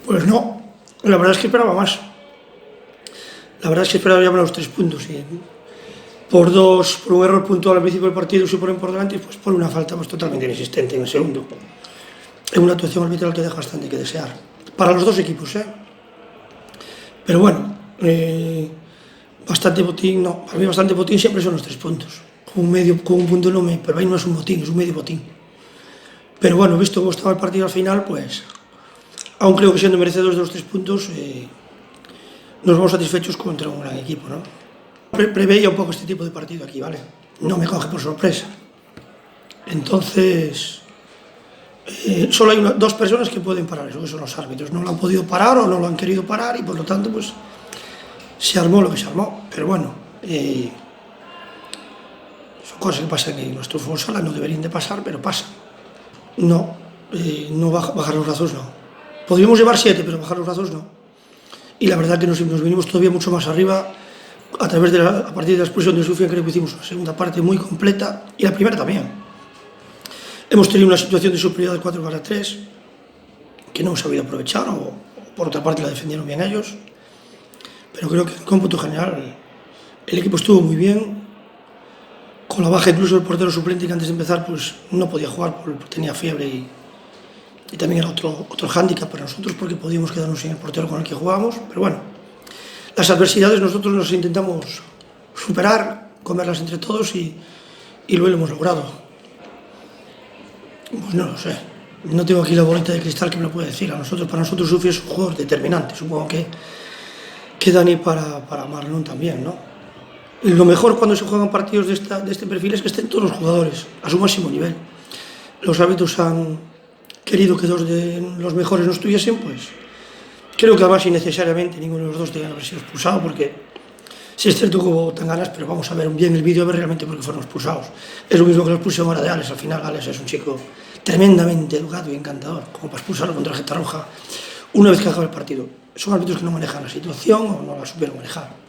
Pues no, la verdad es que esperaba más. La verdad es que esperaba ya los 3 puntos y por un error puntual al principio del partido se ponen por delante y pues por una falta pues totalmente inexistente en el segundo. Es una actuación arbitral que deja bastante que desear. Para los dos equipos, ¿eh? Pero bueno, bastante botín, no. Para mí bastante botín siempre son los 3 puntos. Con un punto no pero ahí no es un botín, es un medio botín. Pero bueno, visto cómo estaba el partido al final, pues, aún creo que siendo merecedores de los 3 puntos, nos vamos satisfechos contra un gran equipo, ¿no? Preveía un poco este tipo de partido aquí, ¿vale? No me coge por sorpresa. Entonces, solo hay dos personas que pueden parar eso, que son los árbitros. No lo han podido parar o no lo han querido parar y por lo tanto, pues, se armó lo que se armó. Pero bueno, son cosas que pasan en nuestro fútbol sala, no deberían de pasar, pero pasan. No, no bajar los brazos no. Podríamos llevar 7, pero bajar los brazos no. Y la verdad que nos vinimos todavía mucho más arriba a partir de la expulsión de Sufjan. Creo que hicimos una segunda parte muy completa y la primera también. Hemos tenido una situación de superioridad de 4-3 que no hemos sabido aprovechar o por otra parte la defendieron bien ellos, pero creo que en cómputo general el equipo estuvo muy bien, con la baja incluso del portero suplente que antes de empezar pues no podía jugar porque tenía fiebre y también era otro hándicap para nosotros porque podíamos quedarnos sin el portero con el que jugábamos, pero bueno, las adversidades nosotros nos intentamos superar, comerlas entre todos y lo hemos logrado. Pues no lo sé, no tengo aquí la bolita de cristal que me lo pueda decir. Para nosotros Sufjan es un jugador determinante, supongo que Dani para Marlon también, ¿no? Y lo mejor cuando se juegan partidos de este perfil es que estén todos los jugadores a su máximo nivel. Los árbitros han querido que 2 de los mejores no estuviesen, pues creo que además innecesariamente ninguno de los 2 tenía que haber sido expulsado, porque sí es cierto que hubo tan ganas, pero vamos a ver bien el vídeo a ver realmente por qué fueron expulsados. Es lo mismo que la expulsión ahora de Alex. Al final Alex es un chico tremendamente educado y encantador, como para expulsarlo con tarjeta roja una vez que acaba el partido. Son árbitros que no manejan la situación o no la supieron manejar.